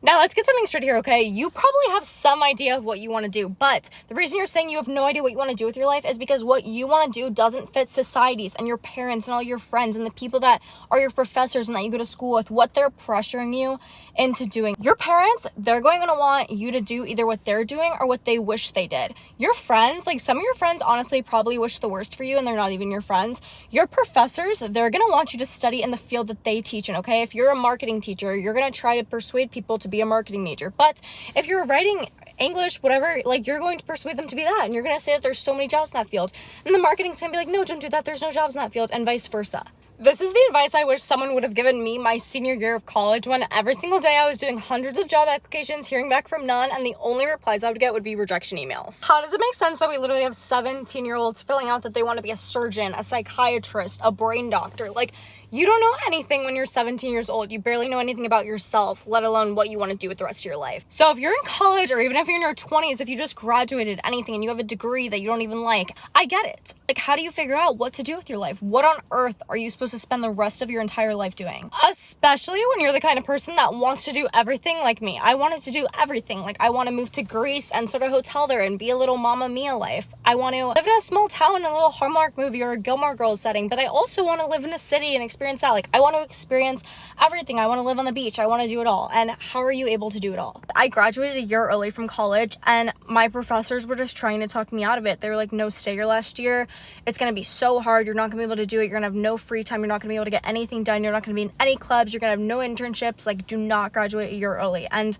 Now let's get something straight here, okay? You probably have some idea of what you want to do, but the reason you're saying you have no idea what you want to do with your life is because what you want to do doesn't fit society's and your parents and all your friends and the people that are your professors and that you go to school with, what they're pressuring you into doing. Your parents, they're going to want you to do either what they're doing or what they wish they did. Your friends, like some of your friends honestly probably wish the worst for you and they're not even your friends. Your professors, they're going to want you to study in the field that they teach in, okay? If you're a marketing teacher, you're going to try to persuade people to be a marketing major. But if you're writing English, whatever, like you're going to persuade them to be that, and you're going to say that there's so many jobs in that field, and the marketing's going to be like, no, don't do that, there's no jobs in that field, and vice versa. This is the advice I wish someone would have given me my senior year of college, when every single day I was doing hundreds of job applications, hearing back from none, and the only replies I would get would be rejection emails. How does it make sense that we literally have 17-year-olds filling out that they want to be a surgeon, a psychiatrist, a brain doctor? Like, you don't know anything when you're 17 years old. You barely know anything about yourself, let alone what you want to do with the rest of your life. So if you're in college, or even if you're in your 20s, if you just graduated anything and you have a degree that you don't even like, I get it. Like, how do you figure out what to do with your life? What on earth are you supposed to spend the rest of your entire life doing? Especially when you're the kind of person that wants to do everything like me. I wanted to do everything. Like, I want to move to Greece and start a hotel there and be a little Mamma Mia life. I want to live in a small town in a little Hallmark movie or a Gilmore Girls setting, but I also want to live in a city and experience that. Like, I want to experience everything. I want to live on the beach. I want to do it all. And how are you able to do it all? I graduated a year early from college, and my professors were just trying to talk me out of it. They were like, no, stay your last year. It's going to be so hard. You're not going to be able to do it. You're going to have no free time. You're not going to be able to get anything done. You're not going to be in any clubs. You're going to have no internships. Like, do not graduate a year early. And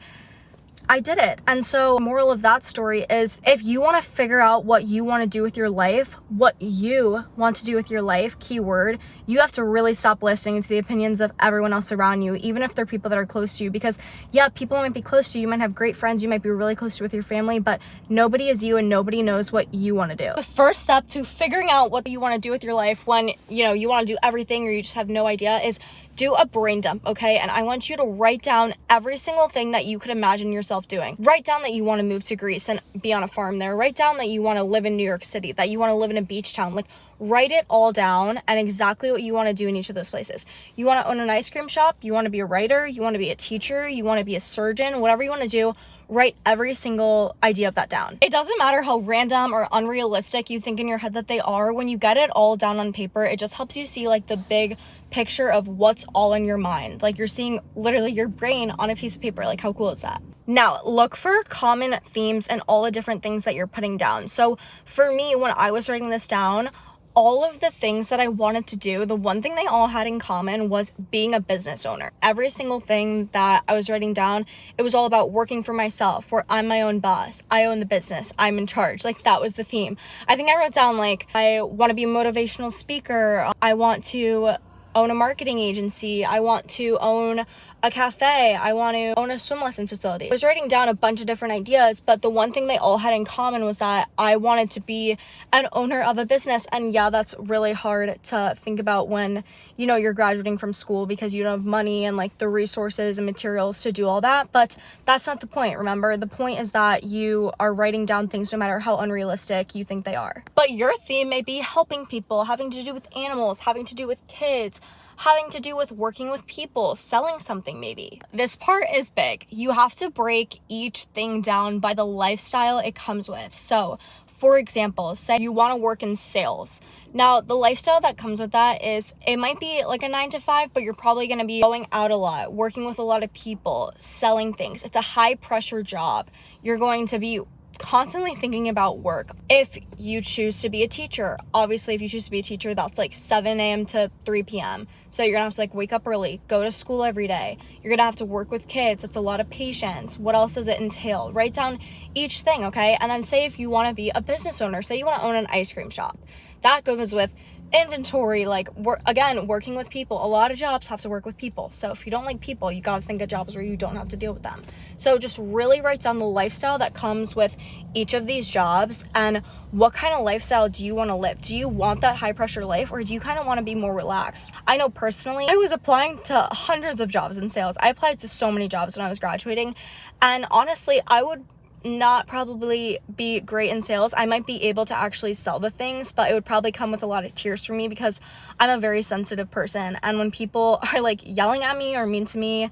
I did it. And so moral of that story is, if you want to figure out what you want to do with your life, what you want to do with your life, keyword, you have to really stop listening to the opinions of everyone else around you, even if they're people that are close to you. Because yeah, people might be close to you. You might have great friends. You might be really close to with your family, but nobody is you and nobody knows what you want to do. The first step to figuring out what you want to do with your life when, you want to do everything or you just have no idea is do a brain dump, okay? And I want you to write down every single thing that you could imagine yourself doing. Write down that you want to move to Greece and be on a farm there. Write down that you want to live in New York City, that you want to live in a beach town. Like, write it all down and exactly what you want to do in each of those places. You want to own an ice cream shop, you want to be a writer, you want to be a teacher, you want to be a surgeon, whatever you want to do, write every single idea of that down. It doesn't matter how random or unrealistic you think in your head that they are. When you get it all down on paper, it just helps you see like the big picture of what's all in your mind. Like, you're seeing literally your brain on a piece of paper. Like, how cool is that? Now, look for common themes and all the different things that you're putting down. So for me, when I was writing this down, all of the things that I wanted to do, the one thing they all had in common was being a business owner. Every single thing that I was writing down, it was all about working for myself, where I'm my own boss. I own the business. I'm in charge. Like, that was the theme. I think I wrote down, like, I want to be a motivational speaker. I want to own a marketing agency. I want to own a cafe. I want to own a swim lesson facility. I was writing down a bunch of different ideas, but the one thing they all had in common was that I wanted to be an owner of a business. And yeah, that's really hard to think about when, you're graduating from school because you don't have money and like the resources and materials to do all that. But that's not the point. Remember, the point is that you are writing down things no matter how unrealistic you think they are. But your theme may be helping people, having to do with animals, having to do with kids, having to do with working with people, selling something maybe. This part is big. You have to break each thing down by the lifestyle it comes with. So, for example, say you want to work in sales. Now, the lifestyle that comes with that is, it might be like a 9 to 5, but you're probably going to be going out a lot, working with a lot of people, selling things. It's a high pressure job. You're going to be constantly thinking about work. If you choose to be a teacher, obviously if you choose to be a teacher, that's like 7 a.m. to 3 p.m. So you're gonna have to like wake up early, go to school every day. You're gonna have to work with kids. That's a lot of patience. What else does it entail? Write down each thing, okay? And then say if you want to be a business owner, say you want to own an ice cream shop. That goes with inventory, like working with people. A lot of jobs have to work with people. So if you don't like people, you got to think of jobs where you don't have to deal with them. So just really write down the lifestyle that comes with each of these jobs, and what kind of lifestyle do you want to live? Do you want that high pressure life, or do you kind of want to be more relaxed? I know personally, I was applying to hundreds of jobs in sales. I applied to so many jobs when I was graduating, and honestly, I would not probably be great in sales. I might be able to actually sell the things, but it would probably come with a lot of tears for me because I'm a very sensitive person. And when people are like yelling at me or mean to me,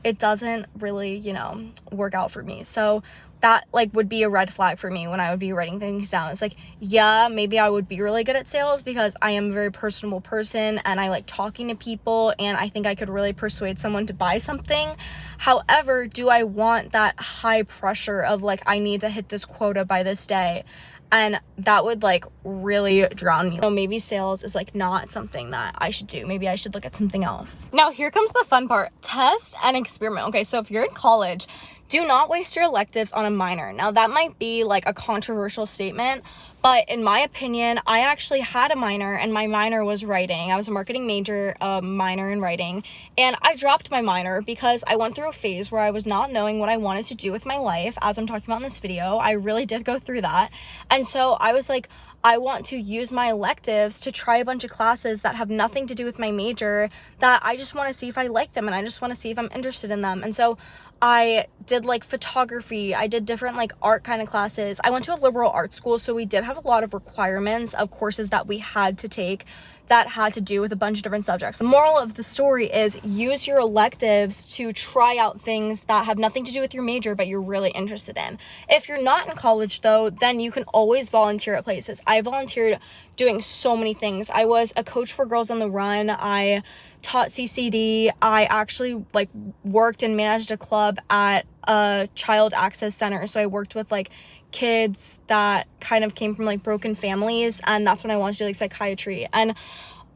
it doesn't really, you know, work out for me. So that like would be a red flag for me when I would be writing things down. It's like, yeah, maybe I would be really good at sales because I am a very personable person and I like talking to people and I think I could really persuade someone to buy something. However, do I want that high pressure of like, I need to hit this quota by this day? And that would like really drown me. So maybe sales is like not something that I should do. Maybe I should look at something else. Now here comes the fun part, test and experiment. Okay, so if you're in college, do not waste your electives on a minor. Now that might be like a controversial statement, but in my opinion, I actually had a minor and my minor was writing. I was a marketing major, minor in writing, and I dropped my minor because I went through a phase where I was not knowing what I wanted to do with my life. As I'm talking about in this video, I really did go through that. And so I was like, I want to use my electives to try a bunch of classes that have nothing to do with my major, that I just want to see if I like them and I just want to see if I'm interested in them. And so I did like photography, I did different like art kind of classes. I went to a liberal arts school, so we did have a lot of requirements of courses that we had to take that had to do with a bunch of different subjects. The moral of the story is use your electives to try out things that have nothing to do with your major but you're really interested in. If you're not in college though, then you can always volunteer at places. I volunteered doing so many things. I was a coach for Girls on the Run. I taught CCD. I actually like worked and managed a club at a child access center. So I worked with like kids that kind of came from like broken families, and that's when I wanted to do like psychiatry. And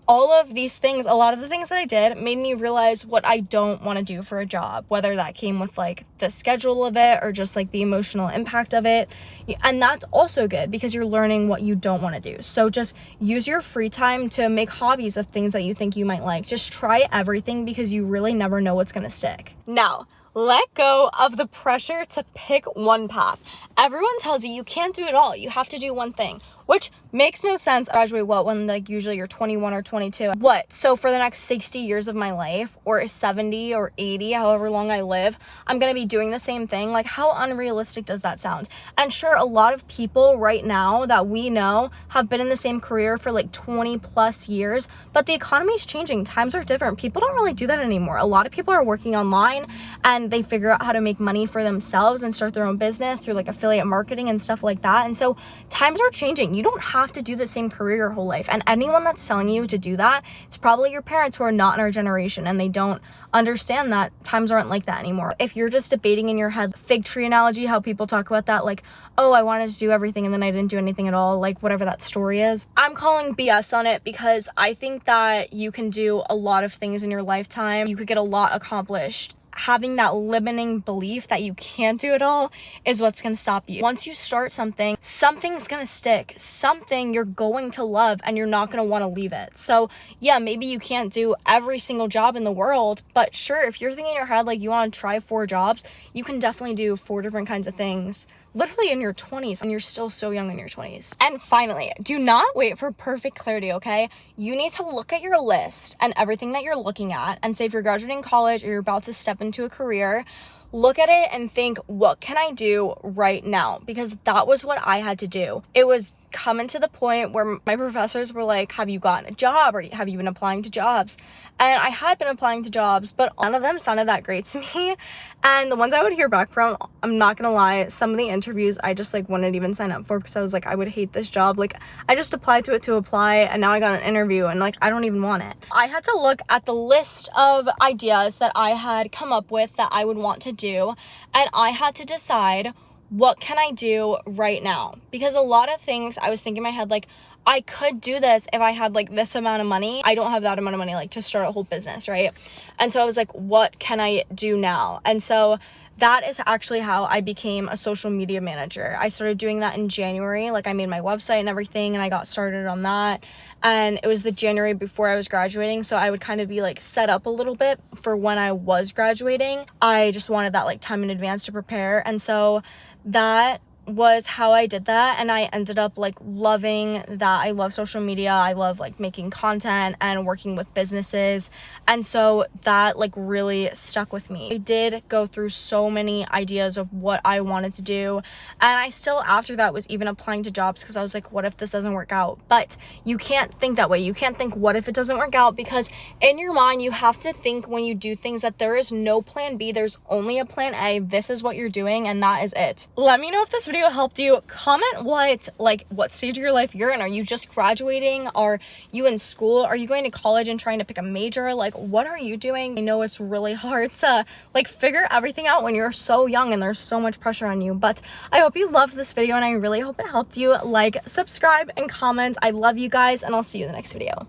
all of these things, a lot of the things that I did made me realize what I don't want to do for a job, whether that came with like the schedule of it or just like the emotional impact of it. And that's also good because you're learning what you don't want to do. So just use your free time to make hobbies of things that you think you might like. Just try everything because you really never know what's going to stick. Now, let go of the pressure to pick one path. Everyone tells you can't do it all. You have to do one thing, which makes no sense. Graduate what, when like usually you're 21 or 22? What? So for the next 60 years of my life, or 70 or 80, however long I live, I'm gonna be doing the same thing? Like, how unrealistic does that sound? And sure, a lot of people right now that we know have been in the same career for like 20 plus years, but the economy is changing. Times are different. People don't really do that anymore. A lot of people are working online and they figure out how to make money for themselves and start their own business through like affiliate marketing and stuff like that. And so times are changing. You don't have to do the same career your whole life. And anyone that's telling you to do that, it's probably your parents who are not in our generation and they don't understand that times aren't like that anymore. If you're just debating in your head, fig tree analogy, how people talk about that, like, oh, I wanted to do everything and then I didn't do anything at all, like whatever that story is. I'm calling BS on it because I think that you can do a lot of things in your lifetime. You could get a lot accomplished. Having that limiting belief that you can't do it all is what's going to stop you. Once you start something, something's going to stick. Something you're going to love and you're not going to want to leave it. So yeah, maybe you can't do every single job in the world, but sure, if you're thinking in your head like you want to try 4 jobs, you can definitely do 4 different kinds of things literally in your 20s, and you're still so young in your 20s. And finally, do not wait for perfect clarity, okay? You need to look at your list and everything that you're looking at, and say if you're graduating college or you're about to step into a career, look at it and think, what can I do right now? Because that was what I had to do. It was coming to the point where my professors were like, have you gotten a job, or have you been applying to jobs? And I had been applying to jobs, but none of them sounded that great to me. And the ones I would hear back from, I'm not gonna lie, some of the interviews I just like wouldn't even sign up for because I was like, I would hate this job. Like, I just applied to it to apply and now I got an interview and like I don't even want it. I had to look at the list of ideas that I had come up with that I would want to do, and I had to decide, what can I do right now? Because a lot of things I was thinking in my head, like, I could do this if I had like this amount of money. I don't have that amount of money like to start a whole business, right? And so I was like, what can I do now? And so that is actually how I became a social media manager. I started doing that in January. Like, I made my website and everything and I got started on that. And it was the January before I was graduating, so I would kind of be like set up a little bit for when I was graduating. I just wanted that like time in advance to prepare. And so that was how I did that, and I ended up like loving that. I love social media, I love like making content and working with businesses, and so that like really stuck with me. I did go through so many ideas of what I wanted to do, and I still after that was even applying to jobs because I was like, what if this doesn't work out? But you can't think that way. You can't think what if it doesn't work out, because in your mind you have to think when you do things that there is no plan B, there's only a plan A. This is what you're doing and that is it. Let me know if this video helped you. Comment what stage of your life you're in. Are you just graduating? Are you in school? Are you going to college and trying to pick a major? Like, what are you doing? I know it's really hard to like figure everything out when you're so young and there's so much pressure on you, but I hope you loved this video and I really hope it helped you. Like, subscribe, and comment. I love you guys, and I'll see you in the next video.